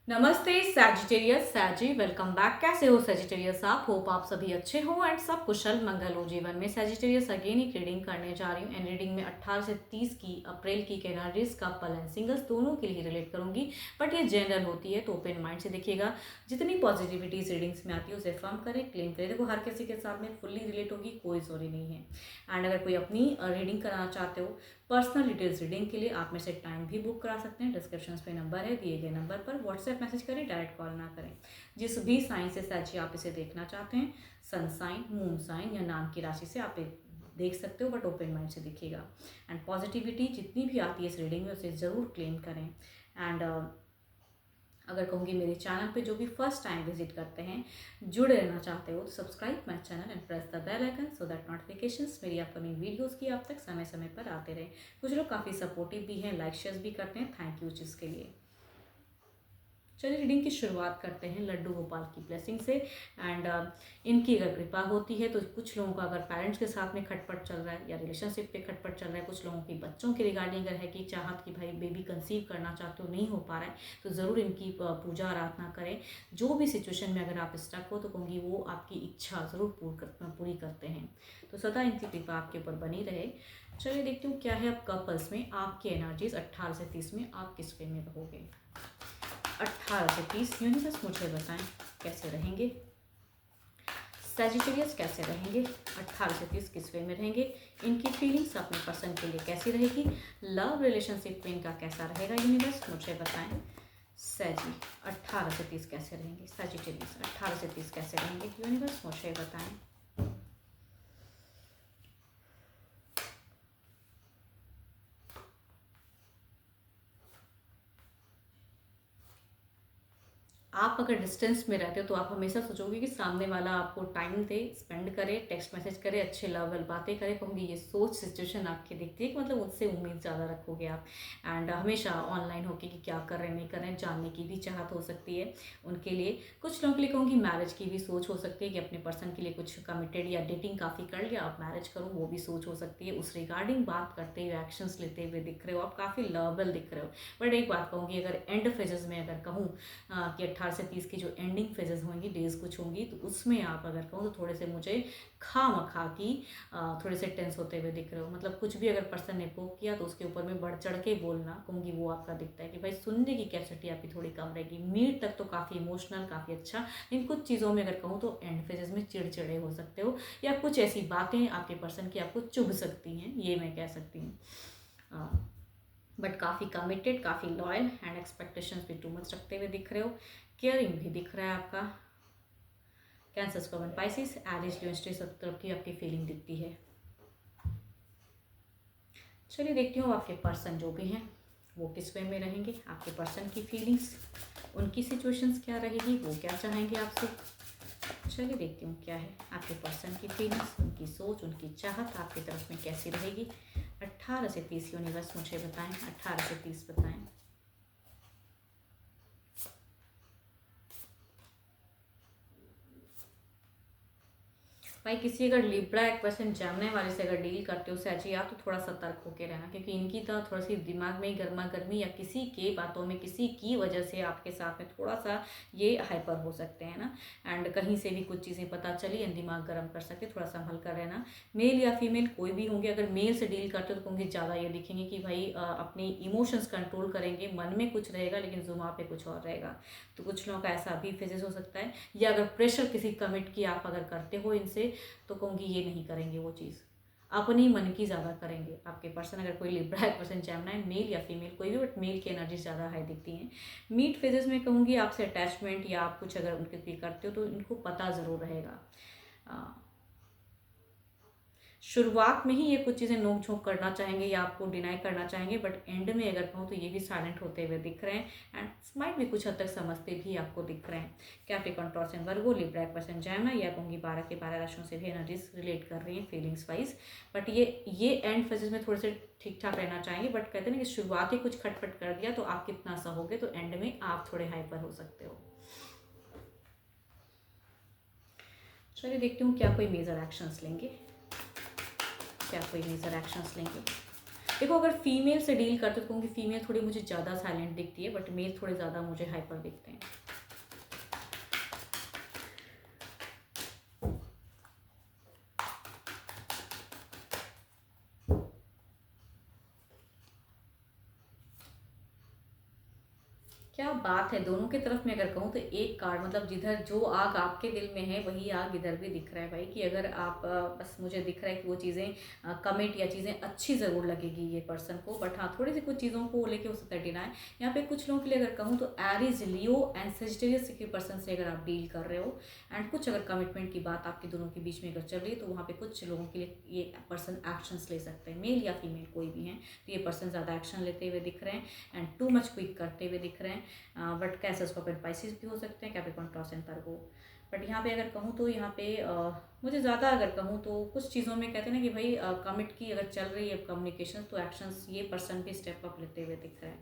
नमस्ते Sagittarius सैजी, welcome back. कैसे हो सैजिटेरियस आप? होप आप सभी अच्छे हो एंड सब कुशल मंगल हो जीवन में। सैजिटेरियस अगेन एक रीडिंग करने जा रही हूँ एंड रीडिंग में 18 से 30 की अप्रैल की एनर्जीज कपल एंड सिंगल्स दोनों के लिए रिलेट करूंगी, बट ये जनरल होती है तो ओपन माइंड से देखिएगा। जितनी पॉजिटिविटीज रीडिंग्स में आती है उसे फर्म करें, क्लेम करें। देखो हर किसी के साथ में फुल्ली रिलेट होगी, कोई जरूरी नहीं है। एंड अगर कोई अपनी रीडिंग कराना चाहते हो पर्सनल डिटेल्स रीडिंग के लिए, आप में से टाइम भी बुक करा सकते हैं। डिस्क्रिप्शन पे नंबर है, दिए गए नंबर पर व्हाट्सएप मैसेज करें, डायरेक्ट कॉल ना करें। जिस भी साइन से सच्ची आप इसे देखना चाहते हैं, सन साइन, मून साइन या नाम की राशि से आप देख सकते हो, बट ओपन माइंड से देखिएगा। एंड पॉजिटिविटी जितनी भी आती है इस रीडिंग में उसे ज़रूर क्लेम करें। एंड अगर कहूँगी मेरे चैनल पे जो भी फर्स्ट टाइम विजिट करते हैं, जुड़े रहना चाहते हो तो subscribe my channel and press the bell icon so that notifications मेरी अपकमिंग वीडियोस की आप तक समय समय पर आते रहे। कुछ लोग काफ़ी सपोर्टिव भी हैं, लाइक शेयर भी करते हैं, थैंक यू चीज़ के लिए। चलिए रीडिंग की शुरुआत करते हैं लड्डू गोपाल की ब्लेसिंग से। एंड इनकी अगर कृपा होती है तो कुछ लोगों का अगर पेरेंट्स के साथ में खटपट चल रहा है या रिलेशनशिप पे खटपट चल रहा है, कुछ लोगों की बच्चों के रिगार्डिंग अगर है कि चाहत कि भाई बेबी कंसीव करना चाहते हो, नहीं हो पा रहा है, तो ज़रूर इनकी पूजा आराधना करें। जो भी सिचुएशन में अगर आप स्टक हो तो कहूँगी वो आपकी इच्छा ज़रूर पूरी करते हैं, तो सदा इनकी कृपा आपके ऊपर बनी रहे। चलिए देखती हूँ क्या है अब कपल्स में आपकी एनर्जीज 18 से 30 में आप किस वे में रहोगे। 18 से 30 यूनिवर्स मुझे बताएं कैसे रहेंगे सैजिटेरियस, कैसे रहेंगे 18 से 30 किस वे में रहेंगे। इनकी फीलिंग्स अपने पर्सन के लिए कैसी रहेगी, लव रिलेशनशिप में इनका कैसा रहेगा, यूनिवर्स मुझे बताएं। सैजी 18 से 30 कैसे रहेंगे, सैजिटेरियस 18 से 30 कैसे रहेंगे, यूनिवर्स मुझे बताएं। आप अगर डिस्टेंस में रहते हो तो आप हमेशा सोचोगे कि सामने वाला आपको टाइम दे, स्पेंड करे, टेक्स्ट मैसेज करे, अच्छे लव बातें करे। कहूँगी ये सोच सिचुएशन आपकी दिखती है कि मतलब उससे उम्मीद ज़्यादा रखोगे आप। एंड हमेशा ऑनलाइन होके कि क्या कर रहे हैं नहीं कर रहे हैं जानने की भी चाहत हो सकती है उनके लिए। कुछ लोगों के लिए कहूँगी मैरिज की भी सोच हो सकती है कि अपने पर्सन के लिए कुछ कमिटेड या डेटिंग काफ़ी कर लिया, आप मैरिज करो, वो भी सोच हो सकती है। उस रिगार्डिंग बात करते हुए, एक्शंस लेते हुए दिख रहे हो, आप काफ़ी लवेबल दिख रहे हो। बट एक बात कहूँगी, अगर एंड फेजेस में अगर कहूँ कि 18 से 30 की जो एंडिंग फेजेस होंगी, डेज कुछ होंगी, तो उसमें आप अगर कहूँ तो थोड़े से मुझे खामखा की थोड़े से टेंस होते हुए दिख रहे हो। मतलब कुछ भी अगर पर्सन ने पोक किया तो उसके ऊपर में बढ़ चढ़ के बोलना कहूँगी वो आपका दिखता है कि भाई सुनने की कैपेसिटी आपकी थोड़ी कम रहेगी। मीट तक तो काफ़ी इमोशनल, काफ़ी अच्छा, लेकिन कुछ चीज़ों में अगर कहूँ तो एंड फेजेस में चिड़चिड़े हो सकते हो या कुछ ऐसी बातें आपके पर्सन की आपको चुभ सकती हैं, ये मैं कह सकती हूँ। बट काफ़ी कमिटेड, काफ़ी लॉयल एंड एक्सपेक्टेशंस भी टू मच रखते हुए दिख रहे हो। केयरिंग भी दिख रहा है आपका। कैंसर, स्कॉर्पियन, पाइसिस, एरिस, लियो, सब तरफ की आपकी फीलिंग दिखती है। चलिए देखती हूँ आपके पर्सन जो भी हैं वो किस वे में रहेंगे, आपके पर्सन की फीलिंग्स, उनकी सिचुएशंस क्या रहेगी, वो क्या चाहेंगे आपसे। चलिए देखती हूँ क्या है आपके पर्सन की फीलिंग्स, उनकी सोच, उनकी चाहत आपकी तरफ में कैसी रहेगी। 18 से 30 यूनिवर्स मुझे बताएं, 18 से 30 बताएं। भाई किसी अगर लिब्रा एक पर्सन जमने वाले से अगर डील करते हो सैची, आप तो थोड़ा सतर्क होकर रहना, क्योंकि इनकी तो थोड़ा सी दिमाग में गर्मा गर्मी या किसी के बातों में किसी की वजह से आपके साथ में थोड़ा सा ये हाइपर हो सकते हैं ना। एंड कहीं से भी कुछ चीज़ें पता चली एंड दिमाग गर्म कर सकते, थोड़ा संभल कर रहना। मेल या फीमेल कोई भी होंगे, अगर मेल से डील करते हो तो कहूँगी ज़्यादा ये दिखेंगे कि भाई अपने इमोशंस कंट्रोल करेंगे, मन में कुछ रहेगा लेकिन जुबान पे कुछ और रहेगा। तो कुछ लोगों का ऐसा भी फेजेस हो सकता है। या अगर प्रेशर किसी कमिट की आप अगर करते हो इनसे तो कहूँगी ये नहीं करेंगे वो चीज़, अपनी मन की ज़्यादा करेंगे आपके पर्सन। अगर कोई लिब्रा है पर्सन जैमना है, मेल या फीमेल कोई भी, बट मेल की एनर्जी ज़्यादा हाई दिखती हैं। मीट फेजेस में कहूँगी आपसे अटैचमेंट या आप कुछ अगर उनके लिए करते हो तो इनको पता ज़रूर रहेगा। शुरुआत में ही ये कुछ चीज़ें नोक झोंक करना चाहेंगे या आपको डिनाई करना चाहेंगे, बट एंड में अगर कहूँ तो ये भी साइलेंट होते हुए दिख रहे हैं एंड स्माइल भी कुछ हद तक समझते भी आपको दिख रहे हैं। Capricorn, taurus and Virgo, Libra एक पर्सन जैमना या कहूँगी 12 के 12 राशियों से भी एनर्जीज रिलेट कर रही हैं फीलिंग्स वाइज। बट ये एंड फेजेस में थोड़े से ठीक ठाक रहना चाहेंगे, बट कहते हैं ना कि शुरुआत ही कुछ खटपट कर दिया तो आप कितना सहोगे, तो एंड में आप थोड़े हाइपर हो सकते हो। चलिए देखती हूँ क्या कोई मेजर एक्शंस लेंगे, क्या कोई मेजर एक्शंस लेंगे। देखो अगर फीमेल से डील करते तो कहूँगी फीमेल थोड़ी मुझे ज़्यादा साइलेंट दिखती है, बट मेल थोड़े ज़्यादा मुझे हाइपर दिखते हैं। क्या बात है, दोनों की तरफ मैं अगर कहूँ तो एक कार्ड मतलब जिधर जो आग आपके दिल में है वही आग इधर भी दिख रहा है भाई, कि अगर आप बस मुझे दिख रहा है कि वो चीज़ें कमिट या चीज़ें अच्छी ज़रूर लगेगी ये पर्सन को, बट हाँ थोड़ी सी कुछ चीज़ों को लेके हो सकता है डिनाई। यहाँ पे कुछ लोगों के लिए अगर कहूँ तो एरीज, लियो एंड सेजिटेरियस के पर्सन से अगर आप डील कर रहे हो एंड कुछ अगर कमिटमेंट की बात आपके दोनों के बीच में अगर चल रही है, तो वहाँ पे कुछ लोगों के लिए ये पर्सन एक्शंस ले सकते हैं, मेल या फीमेल कोई भी हैं, तो ये पर्सन ज़्यादा एक्शन लेते हुए दिख रहे हैं एंड टू मच क्विक करते हुए दिख रहे हैं। बट कैसे स्कॉर्पियन पाइसेस भी हो सकते हैं, Capricorn taurus and Virgo. But यहाँ पे अगर कहूँ तो यहाँ पे मुझे ज़्यादा अगर कहूँ तो कुछ चीज़ों में कहते हैं ना कि भाई कमिट की अगर चल रही है कम्युनिकेशन, तो एक्शंस ये पर्सन भी स्टेप अप लेते हुए दिख रहा है,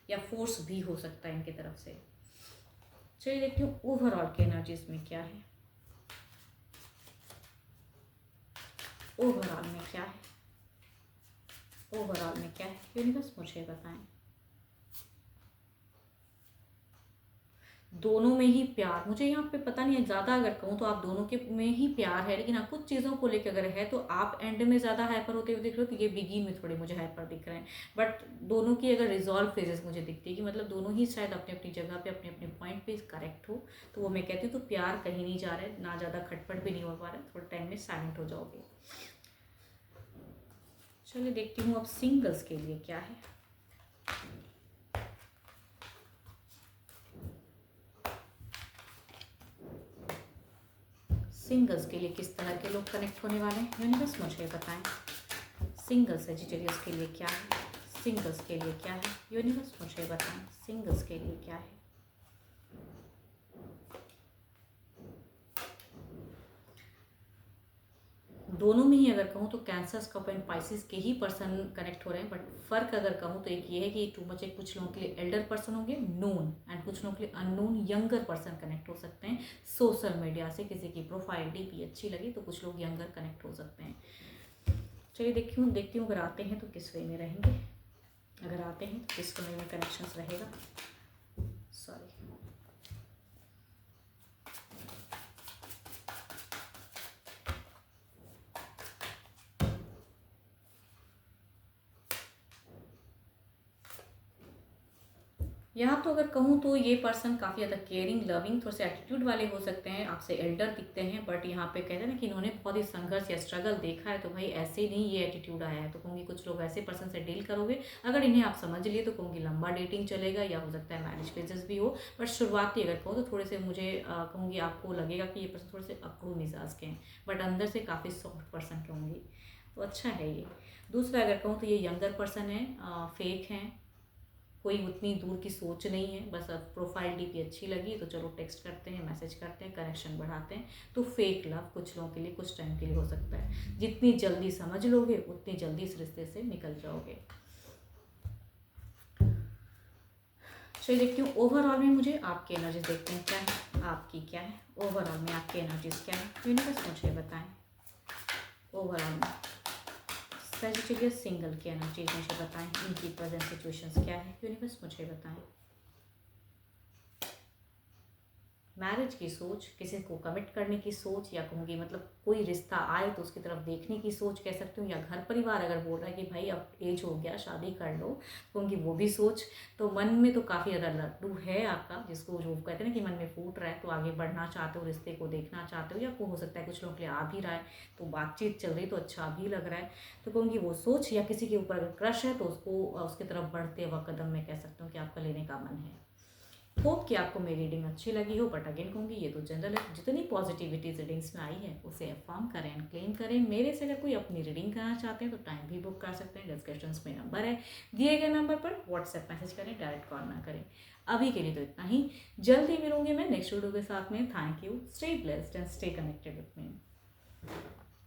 या फोर्स भी हो सकता है इनकी तरफ से। चलिए देखती हूँ ओवरऑल के एनर्जीज में क्या है, ओवरऑल में क्या है, ओवरऑल में क्या है यूनिवर्स मुझे बताएं। दोनों में ही प्यार, मुझे यहाँ पे पता नहीं है ज़्यादा अगर कहूँ तो आप दोनों के में ही प्यार है, लेकिन हाँ कुछ चीज़ों को लेकर अगर है तो आप एंड में ज़्यादा हाइपर होते हुए दिख रहे हो, तो ये बिगिन में थोड़े मुझे हाइपर दिख रहे हैं। बट दोनों की अगर रिजॉल्व फेजेस मुझे दिखती है कि मतलब दोनों ही शायद अपनी अपनी जगह पे अपने अपने पॉइंट पे करेक्ट हो, तो वो मैं कहती हूँ तो प्यार कहीं नहीं जा रहा है, ना ज़्यादा खटपट भी नहीं हो पा रहा है, थोड़े टाइम में साइलेंट हो जाओगे। चलिए देखती हूँ अब सिंगल्स के लिए क्या है। सिंगल्स के लिए किस तरह के लोग कनेक्ट होने वाले हैं यूनिवर्स मुझे बताएं। सिंगल्स सेजिटेरियस के लिए क्या है, सिंगल्स के लिए क्या है यूनिवर्स मुझे बताएं, सिंगल्स के लिए क्या है। दोनों में ही अगर कहूँ तो कैंसर, स्कॉर्पियो एंड पाइसेस के ही पर्सन कनेक्ट हो रहे हैं, बट फर्क अगर कहूँ तो एक ये है कि टू मच एक कुछ लोगों के लिए एल्डर पर्सन होंगे नोन, एंड कुछ लोगों के लिए अननोन यंगर पर्सन कनेक्ट हो सकते हैं सोशल मीडिया से, किसी की प्रोफाइल डीपी अच्छी लगी तो कुछ लोग यंगर कनेक्ट हो सकते हैं। चलिए देखती हूँ अगर आते हैं तो किस वे में रहेंगे, अगर आते हैं तो किस वे में कनेक्शंस रहेगा। सॉरी, यहाँ तो अगर कहूँ तो ये पर्सन काफ़ी ज़्यादा केयरिंग, लविंग, थोड़े से एटीट्यूड वाले हो सकते हैं, आपसे एल्डर दिखते हैं, बट यहाँ पे कहते हैं ना कि इन्होंने बहुत ही संघर्ष या स्ट्रगल देखा है, तो भाई ऐसे नहीं ये एटीट्यूड आया है, तो कहूँगी कुछ लोग ऐसे पर्सन से डील करोगे, अगर इन्हें आप समझ लिए तो कहूँगी लंबा डेटिंग चलेगा, या हो सकता है मैरिज फेजेस भी हो, बट शुरुआती अगर कहूँ तो थोड़े से मुझे कहूँगी आपको लगेगा कि ये पर्सन थोड़े से अकड़ू मिजाज के हैं, बट अंदर से काफ़ी सॉफ्ट पर्सन कहूँगी, तो अच्छा है ये। दूसरा अगर कहूँ तो ये यंगर पर्सन है, फेक हैं, कोई उतनी दूर की सोच नहीं है, बस अब प्रोफाइल डीपी अच्छी लगी तो चलो टेक्स्ट करते हैं, मैसेज करते हैं, कनेक्शन बढ़ाते हैं, तो फेक लव कुछ लोगों के लिए कुछ टाइम के लिए हो सकता है। जितनी जल्दी समझ लोगे उतनी जल्दी इस रिश्ते से निकल जाओगे। चलिए देखती हूँ ओवरऑल में मुझे आपकी एनर्जीज देखते हैं क्या है, आपकी क्या है, ओवरऑल में आपकी एनर्जीज क्या है यूनिवर्स मुझे बताएं। ओवरऑल में सजिटेरियस सिंगल की एनर्जीज मुझे बताएं, इनकी प्रेजेंट सिचुएशंस क्या है यूनिवर्स मुझे बताएं। मैरिज की सोच, किसी को कमिट करने की सोच, या कहूँगी मतलब कोई रिश्ता आए तो उसकी तरफ देखने की सोच कह सकती हूँ, या घर परिवार अगर बोल रहा है कि भाई अब एज हो गया शादी कर लो, कहूँगी वो भी सोच। तो मन में तो काफ़ी ज़्यादा लड्डू है आपका, जिसको जो कहते हैं ना कि मन में फूट रहा है, तो आगे बढ़ना चाहते हो, रिश्ते को देखना चाहते हो, या को हो सकता है कुछ लोगों के लिए आ भी रहा है, तो बातचीत चल रही तो अच्छा भी लग रहा है, तो कहूँगी वो सोच, या किसी के ऊपर अगर क्रश है तो उसको उसकी तरफ बढ़ते हुआ कदम में कह सकती हूँ कि आपका लेने का मन है। होप कि आपको मेरी रीडिंग अच्छी लगी हो, बट अगेन कहूँगी ये तो जनरल है, जितनी पॉजिटिविटी रीडिंग्स में आई है उसे अफर्म करें एंड क्लेम करें। मेरे से अगर कोई अपनी रीडिंग कराना चाहते हैं तो टाइम भी बुक कर सकते हैं, डिस्क्रिप्शन में नंबर है, दिए गए नंबर पर व्हाट्सएप मैसेज करें, डायरेक्ट कॉल ना करें। अभी के लिए तो इतना ही, जल्द ही मिलूंगी मैं नेक्स्ट वीडियो के साथ में। Thank you, stay blessed and stay connected with me.